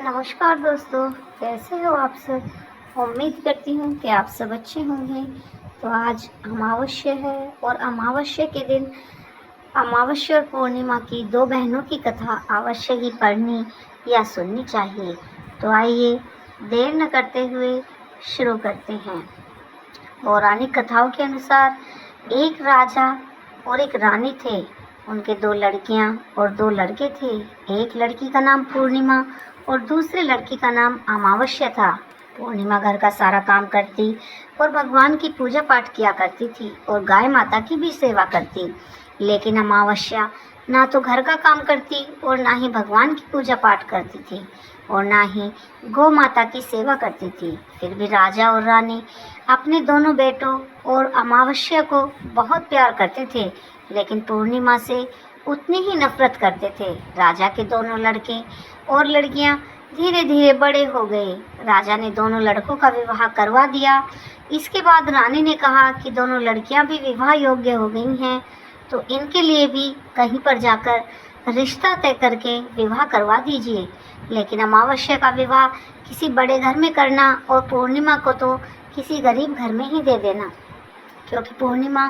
नमस्कार दोस्तों, कैसे हो आप सब। उम्मीद करती हूँ कि आप सब अच्छे होंगे। तो आज अमावस्या है और अमावस्या के दिन अमावस्या और पूर्णिमा की दो बहनों की कथा अवश्य ही पढ़नी या सुननी चाहिए। तो आइए देर न करते हुए शुरू करते हैं। पौराणिक कथाओं के अनुसार एक राजा और एक रानी थे। उनके दो लड़कियां और दो लड़के थे। एक लड़की का नाम पूर्णिमा और दूसरे लड़की का नाम अमावस्या था। पूर्णिमा घर का सारा काम करती और भगवान की पूजा पाठ किया करती थी और गाय माता की भी सेवा करती। लेकिन अमावस्या ना तो घर का काम करती और ना ही भगवान की पूजा पाठ करती थी और ना ही गौ माता की सेवा करती थी। फिर भी राजा और रानी अपने दोनों बेटों और अमावस्या को बहुत प्यार करते थे, लेकिन पूर्णिमा से उतनी ही नफरत करते थे। राजा के दोनों लड़के और लड़कियां धीरे धीरे बड़े हो गए। राजा ने दोनों लड़कों का विवाह करवा दिया। इसके बाद रानी ने कहा कि दोनों लड़कियां भी विवाह योग्य हो गई हैं, तो इनके लिए भी कहीं पर जाकर रिश्ता तय करके विवाह करवा दीजिए। लेकिन अमावस्या का विवाह किसी बड़े घर में करना और पूर्णिमा को तो किसी गरीब घर में ही दे देना, क्योंकि पूर्णिमा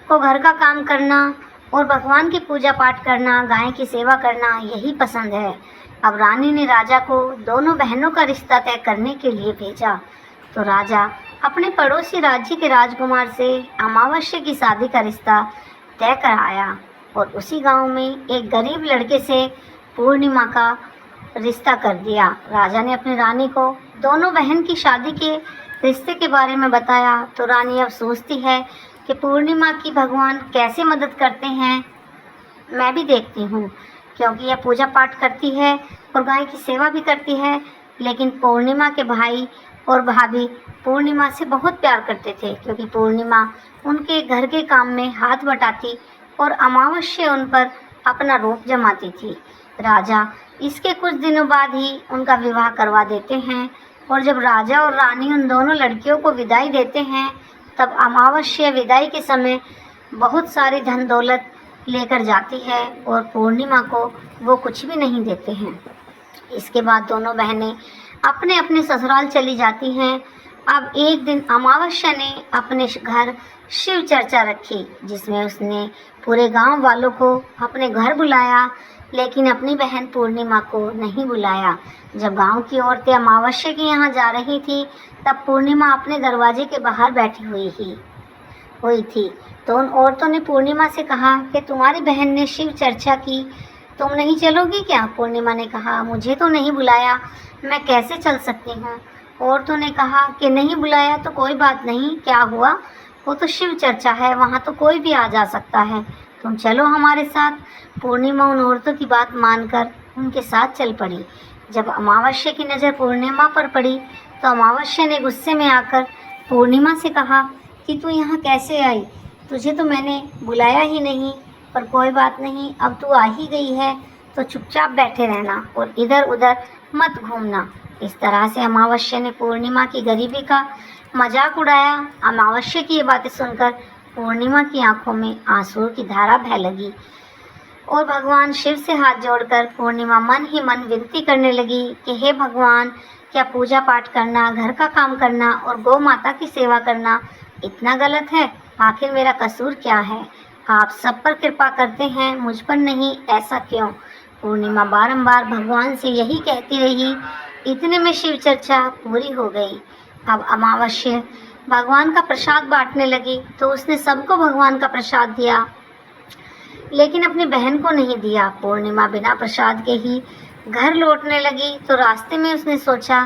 को घर का काम करना और भगवान की पूजा पाठ करना, गाय की सेवा करना यही पसंद है। अब रानी ने राजा को दोनों बहनों का रिश्ता तय करने के लिए भेजा। तो राजा अपने पड़ोसी राज्य के राजकुमार से अमावस्या की शादी का रिश्ता तय कराया और उसी गांव में एक गरीब लड़के से पूर्णिमा का रिश्ता कर दिया। राजा ने अपनी रानी को दोनों बहन की शादी के रिश्ते के बारे में बताया। तो रानी अब सोचती है कि पूर्णिमा की भगवान कैसे मदद करते हैं, मैं भी देखती हूँ, क्योंकि यह पूजा पाठ करती है और गाय की सेवा भी करती है। लेकिन पूर्णिमा के भाई और भाभी पूर्णिमा से बहुत प्यार करते थे, क्योंकि पूर्णिमा उनके घर के काम में हाथ बटाती और अमावस्या उन पर अपना रूप जमाती थी। राजा इसके कुछ दिनों बाद ही उनका विवाह करवा देते हैं और जब राजा और रानी उन दोनों लड़कियों को विदाई देते हैं, तब अमावस्या विदाई के समय बहुत सारी धन दौलत लेकर जाती है और पूर्णिमा को वो कुछ भी नहीं देते हैं। इसके बाद दोनों बहनें अपने अपने ससुराल चली जाती हैं। अब एक दिन अमावस्या ने अपने घर शिव चर्चा रखी, जिसमें उसने पूरे गांव वालों को अपने घर बुलाया, लेकिन अपनी बहन पूर्णिमा को नहीं बुलाया। जब गांव की औरतें अमावस्या के यहाँ जा रही थी, तब पूर्णिमा अपने दरवाजे के बाहर बैठी हुई थी। तो उन औरतों ने पूर्णिमा से कहा कि तुम्हारी बहन ने शिव चर्चा की, तुम नहीं चलोगी क्या। पूर्णिमा ने कहा, मुझे तो नहीं बुलाया, मैं कैसे चल सकती हूँ। औरतों ने कहा कि नहीं बुलाया तो कोई बात नहीं, क्या हुआ, वो तो शिव चर्चा है, वहाँ तो कोई भी आ जा सकता है, तुम चलो हमारे साथ। पूर्णिमा उन औरतों की बात मानकर उनके साथ चल पड़ी। जब अमावस्या की नज़र पूर्णिमा पर पड़ी, तो अमावस्या ने गुस्से में आकर पूर्णिमा से कहा कि तू यहाँ कैसे आई, तुझे तो मैंने बुलाया ही नहीं, पर कोई बात नहीं, अब तू आ ही गई है तो चुपचाप बैठे रहना और इधर उधर मत घूमना। इस तरह से अमावस्या ने पूर्णिमा की गरीबी का मजाक उड़ाया। अमावस्या की ये बातें सुनकर पूर्णिमा की आंखों में आंसुओं की धारा बह लगी और भगवान शिव से हाथ जोड़कर पूर्णिमा मन ही मन विनती करने लगी कि हे भगवान, क्या पूजा पाठ करना, घर का काम करना और गौ माता की सेवा करना इतना गलत है। आखिर मेरा कसूर क्या है, आप सब पर कृपा करते हैं, मुझ पर नहीं, ऐसा क्यों। पूर्णिमा बारंबार भगवान से यही कहती रही। इतने में शिव चर्चा पूरी हो गई। अब अमावस्या भगवान का प्रसाद बांटने लगी, तो उसने सबको भगवान का प्रसाद दिया, लेकिन अपनी बहन को नहीं दिया। पूर्णिमा बिना प्रसाद के ही घर लौटने लगी। तो रास्ते में उसने सोचा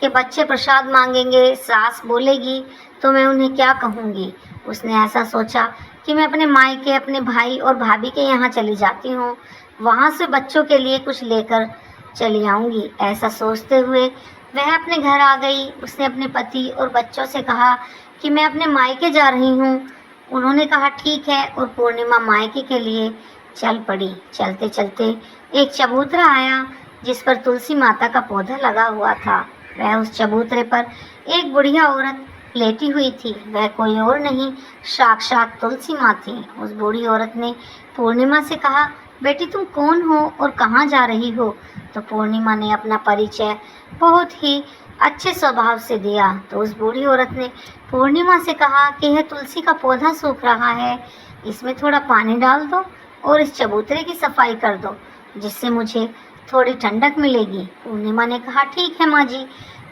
कि बच्चे प्रसाद मांगेंगे, सास बोलेगी तो मैं उन्हें क्या कहूँगी। उसने ऐसा सोचा कि मैं अपने मायके, अपने भाई और भाभी के यहाँ चली जाती हूँ, वहाँ से बच्चों के लिए कुछ लेकर चली आऊँगी। ऐसा सोचते हुए वह अपने घर आ गई। उसने अपने पति और बच्चों से कहा कि मैं अपने मायके जा रही हूँ। उन्होंने कहा ठीक है और पूर्णिमा मायके के लिए चल पड़ी। चलते चलते एक चबूतरा आया, जिस पर तुलसी माता का पौधा लगा हुआ था। वह उस चबूतरे पर एक बुढ़िया औरत लेटी हुई थी। वह कोई और नहीं, साक्षात तुलसी माँ थी। उस बूढ़ी औरत ने पूर्णिमा से कहा बेटी तुम कौन हो और कहाँ जा रही हो? तो पूर्णिमा ने अपना परिचय बहुत ही अच्छे स्वभाव से दिया। तो उस बूढ़ी औरत ने पूर्णिमा से कहा कि यह तुलसी का पौधा सूख रहा है, इसमें थोड़ा पानी डाल दो और इस चबूतरे की सफाई कर दो, जिससे मुझे थोड़ी ठंडक मिलेगी। पूर्णिमा ने कहा ठीक है माँ जी।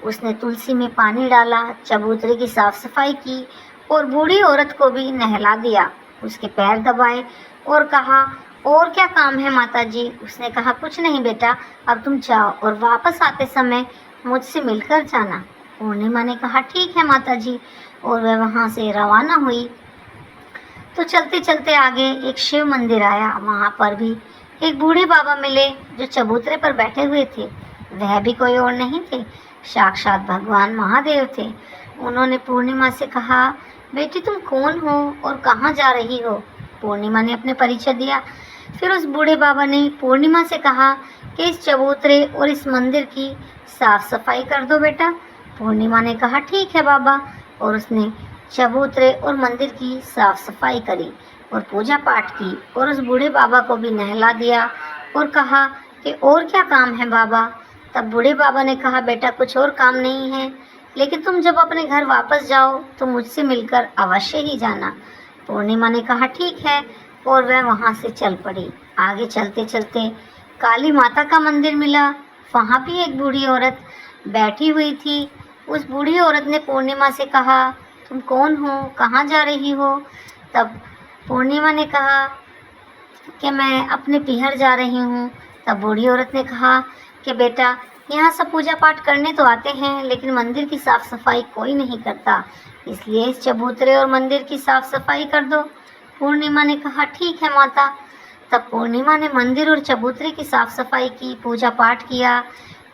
उसने तुलसी में पानी डाला, चबूतरे की साफ सफाई की और बूढ़ी औरत को भी नहला दिया। उसके पैर दबाए और कहा और क्या काम है माता जी? उसने कहा कुछ नहीं बेटा, अब तुम जाओ और वापस आते समय मुझसे मिलकर जाना। पूर्णिमा ने कहा ठीक है माता जी, और वह वहाँ से रवाना हुई। तो चलते चलते आगे एक शिव मंदिर आया। वहाँ पर भी एक बूढ़े बाबा मिले जो चबूतरे पर बैठे हुए थे। वह भी कोई और नहीं थे, साक्षात भगवान महादेव थे। उन्होंने पूर्णिमा से कहा बेटी तुम कौन हो और कहाँ जा रही हो? पूर्णिमा ने अपने परिचय दिया। फिर उस बूढ़े बाबा ने पूर्णिमा से कहा कि इस चबूतरे और इस मंदिर की साफ सफाई कर दो बेटा। पूर्णिमा ने कहा ठीक है बाबा, और उसने चबूतरे और मंदिर की साफ सफाई करी और पूजा पाठ की और उस बूढ़े बाबा को भी नहला दिया और कहा कि और क्या काम है बाबा? तब बूढ़े बाबा ने कहा बेटा कुछ और काम नहीं है, लेकिन तुम जब अपने घर वापस जाओ तो मुझसे मिलकर अवश्य ही जाना। पूर्णिमा ने कहा ठीक है, और वह वहाँ से चल पड़ी। आगे चलते चलते काली माता का मंदिर मिला। वहाँ भी एक बूढ़ी औरत बैठी हुई थी। उस बूढ़ी औरत ने पूर्णिमा से कहा तुम कौन हो, कहाँ जा रही हो? तब पूर्णिमा ने कहा कि मैं अपने पीहर जा रही हूँ। तब बूढ़ी औरत ने कहा कि बेटा यहाँ सब पूजा पाठ करने तो आते हैं, लेकिन मंदिर की साफ सफाई कोई नहीं करता, इसलिए इस चबूतरे और मंदिर की साफ सफाई कर दो। पूर्णिमा ने कहा ठीक है माता। तब पूर्णिमा ने मंदिर और चबूतरे की साफ सफाई की, पूजा पाठ किया,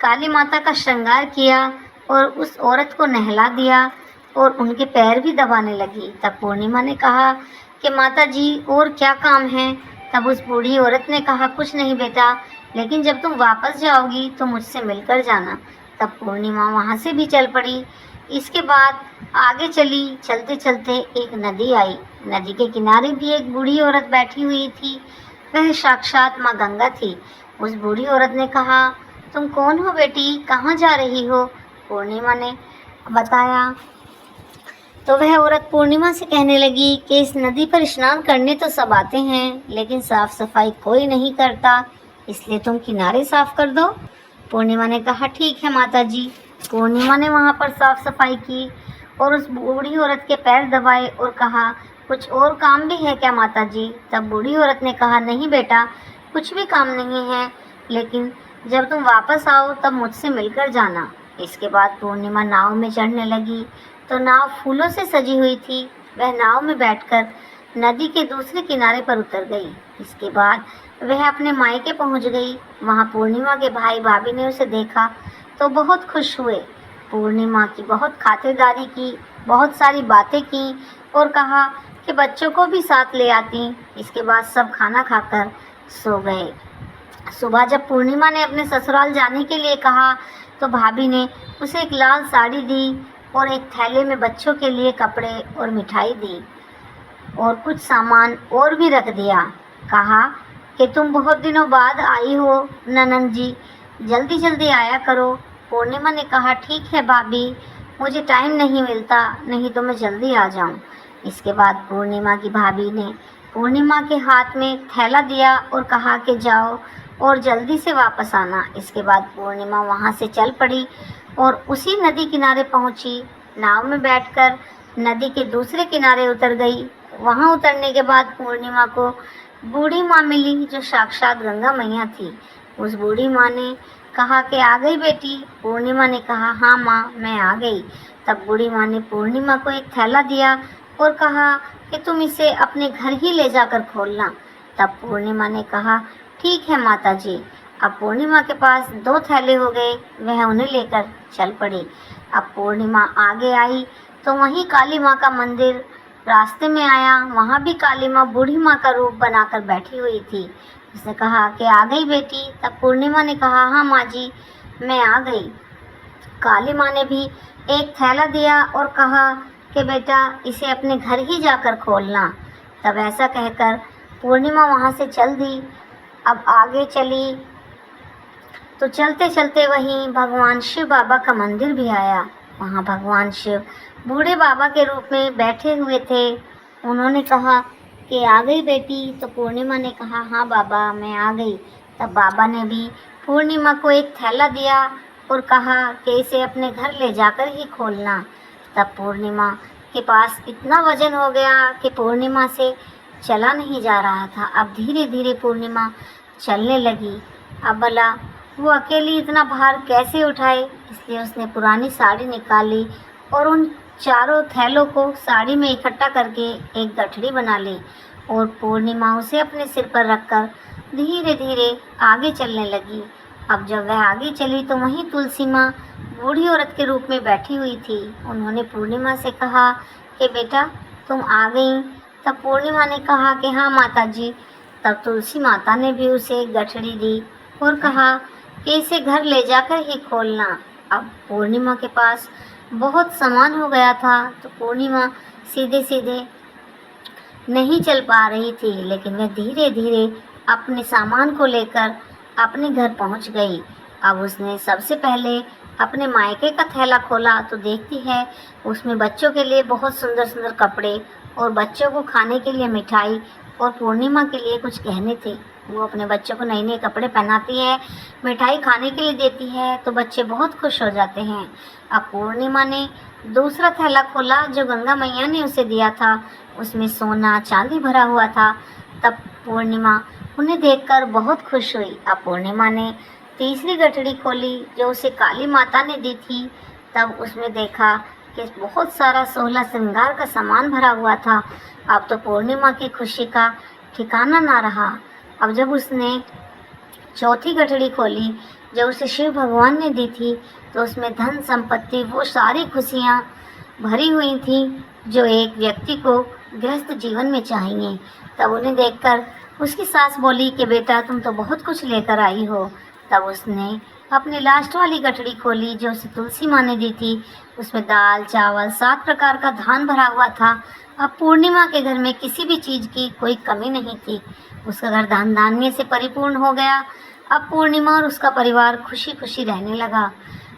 काली माता का श्रृंगार किया और उस औरत को नहला दिया और उनके पैर भी दबाने लगी। तब पूर्णिमा ने कहा कि माता जी और क्या काम है? तब उस बूढ़ी औरत ने कहा कुछ नहीं बेटा, लेकिन जब तुम वापस जाओगी तो मुझसे मिलकर जाना। तब पूर्णिमा वहाँ से भी चल पड़ी। इसके बाद आगे चली। चलते चलते एक नदी आई। नदी के किनारे भी एक बूढ़ी औरत बैठी हुई थी। वह साक्षात माँ गंगा थी। उस बूढ़ी औरत ने कहा तुम कौन हो बेटी, कहाँ जा रही हो? पूर्णिमा ने बताया। तो वह औरत पूर्णिमा से कहने लगी कि इस नदी पर स्नान करने तो सब आते हैं, लेकिन साफ सफाई कोई नहीं करता, इसलिए तुम किनारे साफ कर दो। पूर्णिमा ने कहा ठीक है माता जी। पूर्णिमा ने वहाँ पर साफ सफाई की और उस बूढ़ी औरत के पैर दबाए और कहा कुछ और काम भी है क्या माता जी? तब बूढ़ी औरत ने कहा नहीं बेटा, कुछ भी काम नहीं है, लेकिन जब तुम वापस आओ तब मुझसे मिलकर जाना। इसके बाद पूर्णिमा नाव में चढ़ने लगी तो नाव फूलों से सजी हुई थी। वह नाव में बैठकर नदी के दूसरे किनारे पर उतर गई। इसके बाद वह अपने मायके पहुंच गई। वहां पूर्णिमा के भाई भाभी ने उसे देखा तो बहुत खुश हुए। पूर्णिमा की बहुत खातिरदारी की, बहुत सारी बातें की और कहा कि बच्चों को भी साथ ले आती। इसके बाद सब खाना खाकर सो गए। सुबह जब पूर्णिमा ने अपने ससुराल जाने के लिए कहा तो भाभी ने उसे एक लाल साड़ी दी और एक थैले में बच्चों के लिए कपड़े और मिठाई दी और कुछ सामान और भी रख दिया। कहा कि तुम बहुत दिनों बाद आई हो ननंद जी, जल्दी जल्दी आया करो। पूर्णिमा ने कहा ठीक है भाभी, मुझे टाइम नहीं मिलता, नहीं तो मैं जल्दी आ जाऊं। इसके बाद पूर्णिमा की भाभी ने पूर्णिमा के हाथ में थैला दिया और कहा कि जाओ और जल्दी से वापस आना। इसके बाद पूर्णिमा वहाँ से चल पड़ी और उसी नदी किनारे पहुँची। नाव में बैठकर नदी के दूसरे किनारे उतर गई। वहाँ उतरने के बाद पूर्णिमा को बूढ़ी माँ मिली जो साक्षात गंगा मैया थी। उस बूढ़ी माँ ने कहा कि आ गई बेटी? पूर्णिमा ने कहा हाँ माँ, मैं आ गई। तब बूढ़ी माँ ने पूर्णिमा को एक थैला दिया और कहा कि तुम इसे अपने घर ही ले जाकर खोलना। तब पूर्णिमा ने कहा ठीक है माता जी। अब पूर्णिमा के पास 2 थैले हो गए। वह उन्हें लेकर चल पड़ी। अब पूर्णिमा आगे आई तो वहीं काली माँ का मंदिर रास्ते में आया। वहाँ भी काली माँ बूढ़ी माँ का रूप बनाकर बैठी हुई थी। उसने कहा कि आ गई बेटी? तब पूर्णिमा ने कहा हाँ माँ जी, मैं आ गई। काली माँ ने भी एक थैला दिया और कहा कि बेटा इसे अपने घर ही जाकर खोलना। तब ऐसा कहकर पूर्णिमा वहाँ से चल दी अब आगे चली तो चलते चलते वहीं भगवान शिव बाबा का मंदिर भी आया। वहाँ भगवान शिव बूढ़े बाबा के रूप में बैठे हुए थे। उन्होंने कहा कि आ गई बेटी? तो पूर्णिमा ने कहा हाँ बाबा मैं आ गई। तब बाबा ने भी पूर्णिमा को एक थैला दिया और कहा कि इसे अपने घर ले जाकर ही खोलना। तब पूर्णिमा के पास इतना वजन हो गया कि पूर्णिमा से चला नहीं जा रहा था। अब धीरे धीरे पूर्णिमा चलने लगी। अब भला वो अकेली इतना भार कैसे उठाए, इसलिए उसने पुरानी साड़ी निकाली और उन चारों थैलों को साड़ी में इकट्ठा करके एक गठरी बना ली और पूर्णिमा उसे अपने सिर पर रखकर धीरे धीरे आगे चलने लगी। अब जब वह आगे चली तो वहीं तुलसी माँ बूढ़ी औरत के रूप में बैठी हुई थी। उन्होंने पूर्णिमा से कहा कि बेटा तुम आ गई? तब पूर्णिमा ने कहा कि हाँ माता जी। तब तुलसी माता ने भी उसे एक गठरी दी और कहा कि इसे घर ले जाकर ही खोलना। अब पूर्णिमा के पास बहुत सामान हो गया था तो पूर्णिमा सीधे सीधे नहीं चल पा रही थी, लेकिन वह धीरे धीरे अपने सामान को लेकर अपने घर पहुंच गई। अब उसने सबसे पहले अपने मायके का थैला खोला तो देखती है उसमें बच्चों के लिए बहुत सुंदर सुंदर कपड़े और बच्चों को खाने के लिए मिठाई और पूर्णिमा के लिए कुछ गहने थे। वो अपने बच्चों को नए नए कपड़े पहनाती है, मिठाई खाने के लिए देती है तो बच्चे बहुत खुश हो जाते हैं। अब पूर्णिमा ने दूसरा थैला खोला जो गंगा मैया ने उसे दिया था। उसमें सोना चांदी भरा हुआ था। तब पूर्णिमा उन्हें देखकर बहुत खुश हुई। अब पूर्णिमा ने तीसरी गठरी खोली जो उसे काली माता ने दी थी। तब उसमें देखा कि बहुत सारा 16 श्रृंगार का सामान भरा हुआ था। अब तो पूर्णिमा की खुशी का ठिकाना ना रहा। अब जब उसने चौथी गठरी खोली जो उसे शिव भगवान ने दी थी तो उसमें धन संपत्ति वो सारी खुशियाँ भरी हुई थी जो एक व्यक्ति को गृहस्थ जीवन में चाहिए। तब उन्हें देखकर उसकी सास बोली कि बेटा तुम तो बहुत कुछ लेकर आई हो। तब उसने अपनी लास्ट वाली गठरी खोली जो उसे तुलसी माँ ने दी थी। उसमें दाल चावल 7 प्रकार का धान भरा हुआ था। अब पूर्णिमा के घर में किसी भी चीज़ की कोई कमी नहीं थी। उसका घर धन धान्य से परिपूर्ण हो गया। अब पूर्णिमा और उसका परिवार खुशी खुशी रहने लगा।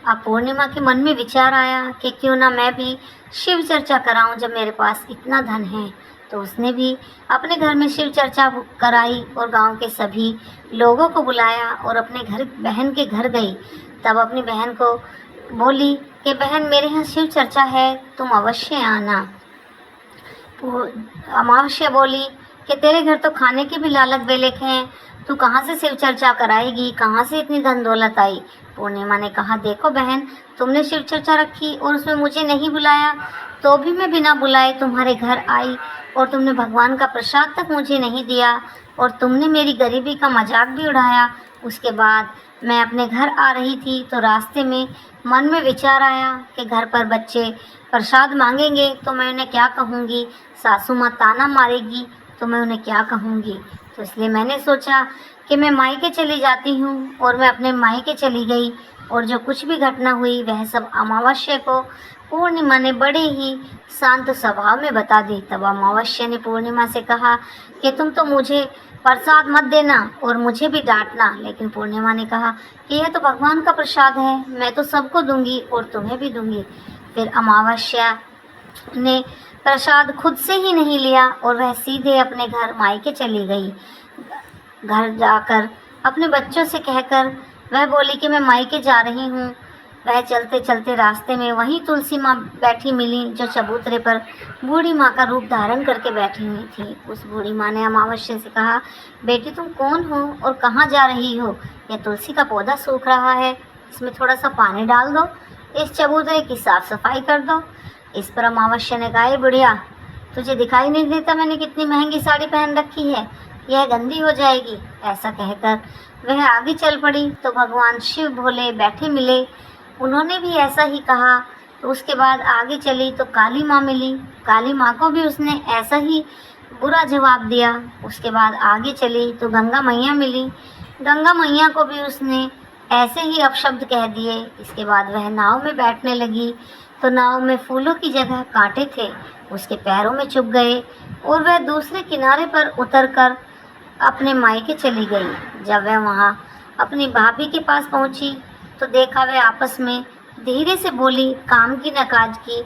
अब पूर्णिमा के मन में विचार आया कि क्यों ना मैं भी शिव चर्चा कराऊं जब मेरे पास इतना धन है। तो उसने भी अपने घर में शिव चर्चा कराई और गांव के सभी लोगों को बुलाया और अपने घर बहन के घर गई। तब अपनी बहन को बोली कि बहन मेरे यहाँ शिव चर्चा है, तुम अवश्य आना। अमावस्या बोली कि तेरे घर तो खाने के भी लालक बेलेक हैं, तू कहाँ से शिव चर्चा कराएगी, कहाँ से इतनी धन दौलत आई। पूर्णिमा ने कहा देखो बहन तुमने शिव चर्चा रखी और उसमें मुझे नहीं बुलाया तो भी मैं बिना बुलाए तुम्हारे घर आई और तुमने भगवान का प्रसाद तक मुझे नहीं दिया और तुमने मेरी गरीबी का मजाक भी उड़ाया। उसके बाद मैं अपने घर आ रही थी तो रास्ते में मन में विचार आया कि घर पर बच्चे प्रसाद मांगेंगे तो मैं उन्हें क्या कहूँगी, सासू माँ ताना मारेगी तो मैं उन्हें क्या कहूँगी। तो इसलिए मैंने सोचा कि मैं मायके चली जाती हूँ और मैं अपने मायके चली गई और जो कुछ भी घटना हुई वह सब अमावस्या को पूर्णिमा ने बड़े ही शांत स्वभाव में बता दी। तब अमावस्या ने पूर्णिमा से कहा कि तुम तो मुझे प्रसाद मत देना और मुझे भी डांटना। लेकिन पूर्णिमा ने कहा कि यह तो भगवान का प्रसाद है, मैं तो सबको दूंगी और तुम्हें भी दूंगी। फिर अमावस्या ने प्रसाद खुद से ही नहीं लिया और वह सीधे अपने घर मायके चली गई। घर जाकर अपने बच्चों से कहकर वह बोली कि मैं मायके जा रही हूँ। वह चलते चलते रास्ते में वहीं तुलसी माँ बैठी मिली जो चबूतरे पर बूढ़ी माँ का रूप धारण करके बैठी हुई थी। उस बूढ़ी माँ ने अमावस्या से कहा बेटी तुम कौन हो और कहाँ जा रही हो? यह तुलसी का पौधा सूख रहा है, इसमें थोड़ा सा पानी डाल दो, इस चबूतरे की साफ सफाई कर दो। इस पर अमावस्या ने कहा बुढ़िया तुझे दिखाई नहीं देता मैंने कितनी महंगी साड़ी पहन रखी है, यह गंदी हो जाएगी। ऐसा कहकर वह आगे चल पड़ी तो भगवान शिव भोले बैठे मिले, उन्होंने भी ऐसा ही कहा। तो उसके बाद आगे चली तो काली माँ मिली, काली माँ को भी उसने ऐसा ही बुरा जवाब दिया। उसके बाद आगे चली तो गंगा मैया मिली, गंगा मैया को भी उसने ऐसे ही अपशब्द कह दिए। इसके बाद वह नाव में बैठने लगी तो नाव में फूलों की जगह कांटे थे, उसके पैरों में चुभ गए और वह दूसरे किनारे पर उतरकर अपने मायके चली गई। जब वह वहाँ अपनी भाभी के पास पहुँची तो देखा वह आपस में धीरे से बोली, काम की न काज की,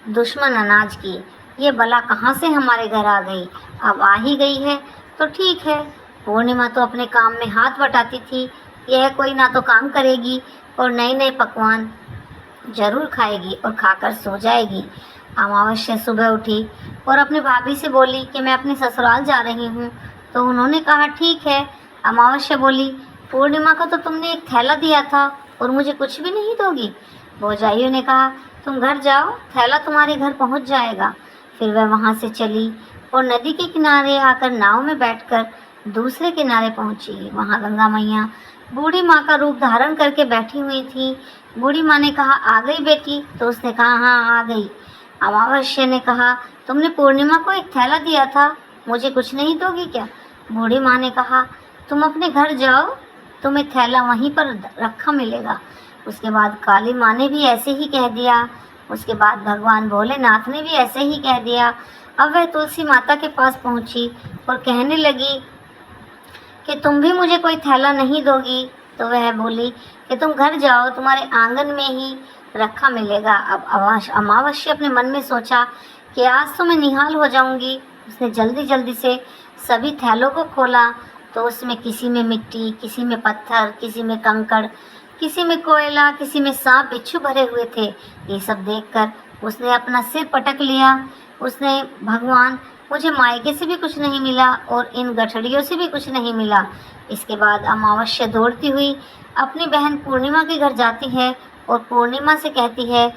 दुश्मन अनाज की, ये बला कहाँ से हमारे घर आ गई। अब आ ही गई है तो ठीक है। पूर्णिमा तो अपने काम में हाथ बटाती थी, यह कोई ना तो काम करेगी और नए नए पकवान जरूर खाएगी और खाकर सो जाएगी। अमावस्या सुबह उठी और अपनी भाभी से बोली कि मैं अपने ससुराल जा रही हूँ। तो उन्होंने कहा ठीक है। अमावस्या बोली, पूर्णिमा को तो तुमने एक थैला दिया था और मुझे कुछ भी नहीं दोगी। भौजाइयों ने कहा तुम घर जाओ, थैला तुम्हारे घर पहुँच जाएगा। फिर वह वहाँ से चली और नदी के किनारे आकर नाव में बैठकर दूसरे किनारे पहुँची। वहाँ गंगा मैया बूढ़ी माँ का रूप धारण करके बैठी हुई थी। बूढ़ी माँ ने कहा आ गई बेटी? तो उसने कहा हाँ आ गई। अमावस्या ने कहा तुमने पूर्णिमा को एक थैला दिया था, मुझे कुछ नहीं दोगी क्या? बूढ़ी माँ ने कहा तुम अपने घर जाओ, तुम्हें थैला वहीं पर रखा मिलेगा। उसके बाद काली माँ ने भी ऐसे ही कह दिया। उसके बाद भगवान भोलेनाथ ने भी ऐसे ही कह दिया। अब वह तुलसी माता के पास पहुँची और कहने लगी कि तुम भी मुझे कोई थैला नहीं दोगी। तो वह बोली कि तुम घर जाओ, तुम्हारे आंगन में ही रखा मिलेगा। अब अमावस्या अपने मन में सोचा कि आज तो मैं निहाल हो जाऊंगी। उसने जल्दी जल्दी से सभी थैलों को खोला तो उसमें किसी में मिट्टी, किसी में पत्थर, किसी में कंकड़, किसी में कोयला, किसी में सांप बिच्छू भरे हुए थे। ये सब देखकर उसने अपना सिर पटक लिया। उसने भगवान मुझे मायके से भी कुछ नहीं मिला और इन गठड़ियों से भी कुछ नहीं मिला। इसके बाद अमावस्या दौड़ती हुई अपनी बहन पूर्णिमा के घर जाती है और पूर्णिमा से कहती है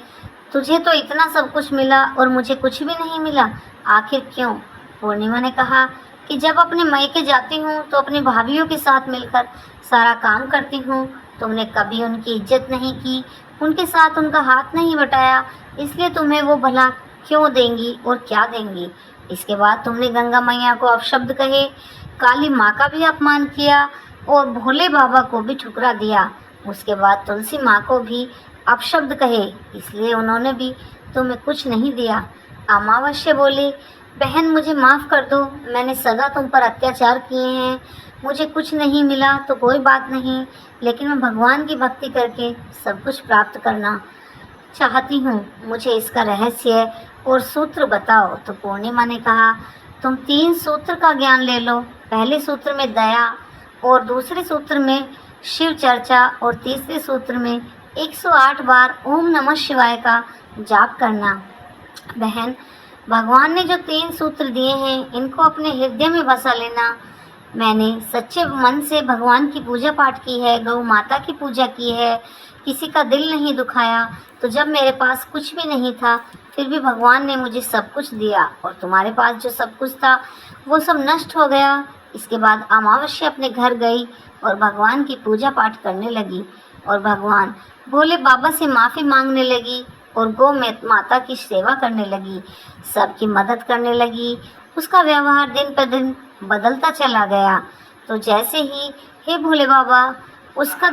तुझे तो इतना सब कुछ मिला और मुझे कुछ भी नहीं मिला, आखिर क्यों? पूर्णिमा ने कहा कि जब अपने मायके जाती हूँ तो अपनी भाभीयों के साथ मिलकर सारा काम करती हूँ। तुमने कभी उनकी इज्जत नहीं की, उनके साथ उनका हाथ नहीं बटाया, इसलिए तुम्हें वो भला क्यों देंगी और क्या देंगी? इसके बाद तुमने गंगा मैया को अपशब्द कहे, काली माँ का भी अपमान किया और भोले बाबा को भी ठुकरा दिया। उसके बाद तुलसी माँ को भी अपशब्द कहे, इसलिए उन्होंने भी तुम्हें कुछ नहीं दिया। अमावस्या बोली बहन मुझे माफ़ कर दो, मैंने सदा तुम पर अत्याचार किए हैं, मुझे कुछ नहीं मिला तो कोई बात नहीं, लेकिन मैं भगवान की भक्ति करके सब कुछ प्राप्त करना चाहती हूँ, मुझे इसका रहस्य और सूत्र बताओ। तो पूर्णिमा ने कहा तुम 3 सूत्र का ज्ञान ले लो। पहले सूत्र में दया और दूसरे सूत्र में शिव चर्चा और तीसरे सूत्र में 108 बार ओम नमः शिवाय का जाप करना। बहन भगवान ने जो 3 सूत्र दिए हैं इनको अपने हृदय में बसा लेना। मैंने सच्चे मन से भगवान की पूजा पाठ की है, गौ माता की पूजा की है, किसी का दिल नहीं दुखाया। तो जब मेरे पास कुछ भी नहीं था फिर भी भगवान ने मुझे सब कुछ दिया और तुम्हारे पास जो सब कुछ था वो सब नष्ट हो गया। इसके बाद अमावस्या अपने घर गई और भगवान की पूजा पाठ करने लगी और भगवान भोले बाबा से माफ़ी मांगने लगी और गौ माता की सेवा करने लगी, सबकी मदद करने लगी। उसका व्यवहार दिन पर दिन बदलता चला गया। तो जैसे ही हे भोले बाबा उसका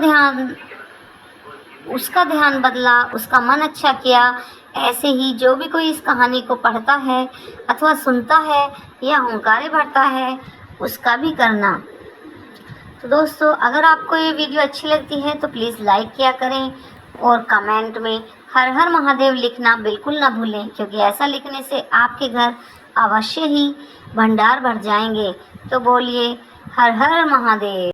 ध्यान बदला, उसका मन अच्छा किया, ऐसे ही जो भी कोई इस कहानी को पढ़ता है अथवा सुनता है या हुंकारे भरता है उसका भी करना। तो दोस्तों अगर आपको ये वीडियो अच्छी लगती है तो प्लीज़ लाइक किया करें और कमेंट में हर हर महादेव लिखना बिल्कुल ना भूलें, क्योंकि ऐसा लिखने से आपके घर अवश्य ही भंडार भर जाएंगे। तो बोलिए हर हर महादेव।